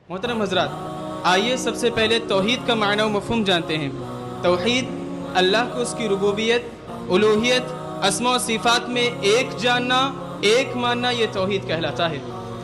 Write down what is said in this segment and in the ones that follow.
मोहतरम हजरात, आइए सबसे पहले तौहीद का मायना व मफ़हूम जानते हैं। तौहीद अल्लाह को उसकी रुबूबियत, उलूहियत, अस्मा व सिफ़ात में एक जानना, एक मानना, ये तौहीद कहलाता है।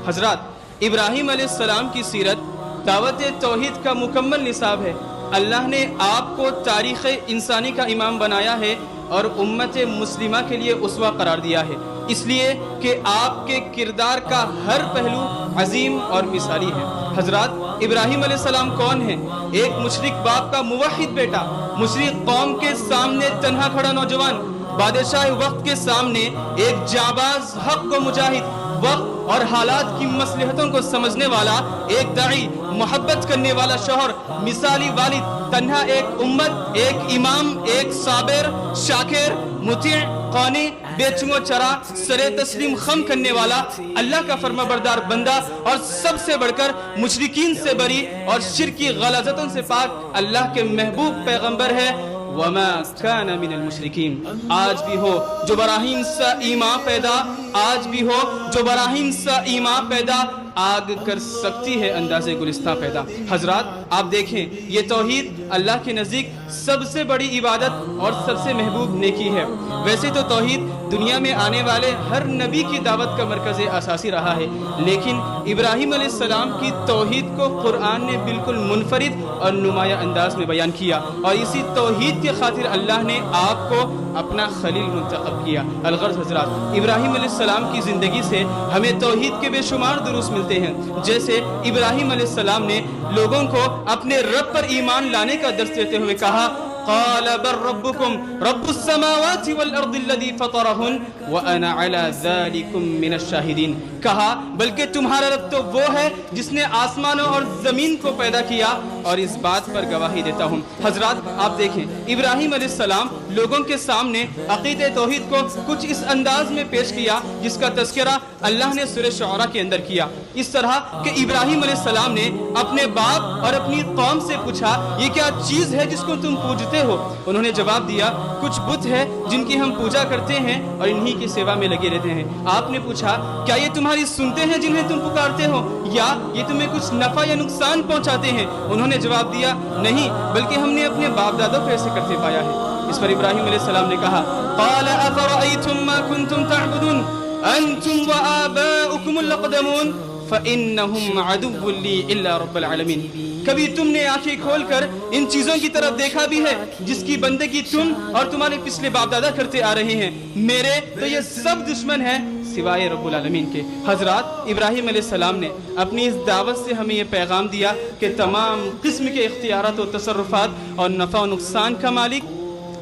हजरात, इब्राहीम अलैहिस्सलाम की सीरत दावत तौहीद का मुकम्मल निसाब है। अल्लाह ने आपको तारीख़ इंसानी का इमाम बनाया है और उम्मत मुस्लिमा के लिए उसवा करार दिया है, इसलिए कि आपके किरदार का हर पहलू अजीम और मिसाली है। हजरात, इब्राहीम अलैहिस्सलाम कौन है? एक मुशरिक बाप का मुवहिद बेटा, मुशरिक कौम के सामने तन्हा खड़ा नौजवान, बादशाह वक्त के सामने एक जाबाज हक को मुजाहिद, वक्त और हालात की मसलहतों को समझने वाला एक दाई, मोहब्बत करने वाला शौहर, मिसाली वालिद, तन्हा एक उम्मत, एक इमाम, एक साबिर, शाकिर, मुती, क़ानी, बेचुओ चरा, सरे तस्लीम खम करने वाला, अल्लाह का फरमाबरदार बंदा और सबसे बढ़कर मुशरिकीन से बरी और शिरकी गलाज़तों से पाक अल्लाह के महबूब पैगंबर है। वमा काना मिनल मुशरिकीन। आज भी हो जो बराहीम सा ईमान पैदा, आज भी हो जो बराहीम सा ईमान पैदा, आग कर सकती है अंदाज़े गुलिस्तां पैदा। हजरात, आप देखें, ये तौहीद अल्लाह के नज़दीक सबसे बड़ी इबादत और सबसे महबूब नेकी है। वैसे तो तौहीद दुनिया में आने वाले हर नबी की दावत का मरकज़ असासी रहा है, लेकिन इब्राहीम अलैहिस्सलाम की तौहीद को कुरान ने बिल्कुल मुनफरिद और नुमाया अंदाज में बयान किया और इसी तौहीद के खातिर अल्लाह ने आपको अपना खलील मुंतखब किया। अलगर्ज़ हजरात, इब्राहीम अलैहिस्सलाम की ज़िंदगी से हमें तौहीद के बेशुमार दुरूस मिलते हैं। जैसे इब्राहीम अलैहिस्सलाम ने लोगों को अपने रब पर ईमान लाने का दर्स देते हुए कहा, क़ाल बल रब्बुकुम रब्बुस समावाति वल अर्दि लज़ी फ़तरहुन व अना अला ज़ालिकुम मिनश शाहिदीन। कहा, बल्कि तुम्हारा रब तो वो है जिसने आसमानों और ज़मीन को पैदा किया और इस बात पर गवाही देता हूँ। हजरात, आप देखें, इब्राहीम अलैहिस्सलाम लोगों के सामने अक़ीदे तौहीद को कुछ इस अंदाज में पेश किया जिसका तज़किरा अल्लाह ने सूरह शुअरा के अंदर किया। इस तरह कि इब्राहीम अलैहिस्सलाम ने अपने बाप और अपनी कौम से पूछा, ये क्या चीज़ है जिसको तुम पूजते हो? उन्होंने जवाब दिया, कुछ बुत है जिनकी हम पूजा करते हैं और इन्हीं की सेवा में लगे रहते हैं। आपने पूछा, क्या ये तुम्हारी सुनते हैं जिन्हें तुम पुकारते हो, या ये तुम्हें कुछ नफा या नुकसान पहुंचाते हैं? उन्होंने जवाब दिया, नहीं, बल्कि हमने अपने बाप दादों को ऐसे करते पाया है। इस पर इब्राहीम अलैहिस्सलाम ने कहा, क़ाल अफ़रअय्तुम मा कुन्तुम तअबुदून अंतुम व आबाउकुमुल अक़दमून फ़इन्नहुम अदुव्वुन ली इल्ला रब्बुल आलमीन। कभी तुमने आंखें खोलकर इन चीजों की तरफ देखा भी है जिसकी बंदगी तुम और तुम्हारे पिछले बाप दादा करते आ रहे हैं? मेरे तो ये सब दुश्मन हैं सिवाय रब्बुल आलमीन के। हजरात, इब्राहीम अलैहिस्सलाम ने अपनी इस दावत से हमें ये पैगाम दिया कि तमाम किस्म के इख्तियारात और तसर्रुफात और नफ़ा और नुकसान का मालिक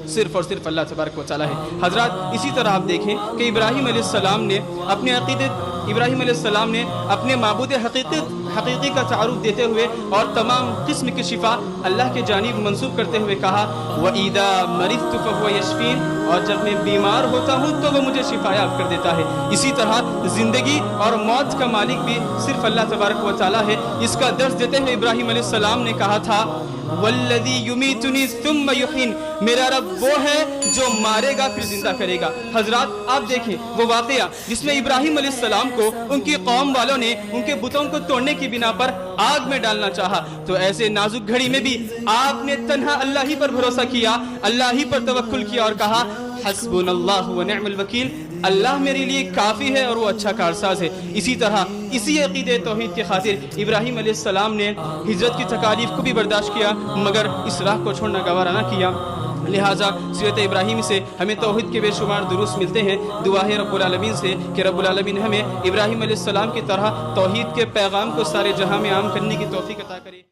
सिर्फ और सिर्फ अल्लाह तबारक व तआला है। हजरात, इसी तरह आप देखें कि इब्राहीम अलैहिस्सलाम ने अपने अक़ीदे अपने माबूद हकीकी का तारुफ देते हुए और तमाम किस्म की शिफा अल्लाह के जानिब मंसूब करते हुए कहा, व ईदा मरिज़्तु फहुव यशफ़ीन, और जब मैं बीमार होता हूँ तो वो मुझे शिफायाब कर देता है। इसी तरह जिंदगी और मौत का मालिक भी सिर्फ अल्लाह तबारक व तआला है। इसका दर्स देते हुए इब्राहीम अलैहिस्सलाम ने कहा था, वल्लज़ी युमीतुनी सुम्मा युहीन, मेरा रब वो है जो मारेगा फिर जिंदा करेगा। हजरात, आप देखें वो वाक़या जिसमें इब्राहीम अलैहिस्सलाम को उनकी कौम वालों ने उनके बुतों को तोड़ने की बिना पर आग में डालना चाहा, तो ऐसे नाजुक घड़ी में भी आपने तन्हा अल्लाह ही पर भरोसा किया, अल्लाह ही पर तवक्कुल किया और कहा, हस्बुनल्लाहु व निअमल वकील, अल्लाह मेरे लिए काफ़ी है और वो अच्छा कारसाज है। इसी तरह इसी अक़ीदे तौहीद के खातिर इब्राहीम अलैहिस्सलाम ने हिजरत की तकालीफ को भी बर्दाश्त किया, मगर इस राह को छोड़ना गवारा न किया। लिहाजा सीरत इब्राहीम से हमें तौहीद के बेशुमार दुरूस मिलते हैं। दुआ है रब्बुल आलमीन से कि रब्बुल आलमीन हमें इब्राहीम अलैहिस्सलाम की तरह तौहीद के पैगाम को सारे जहां में आम करने की तौफीक अता करे।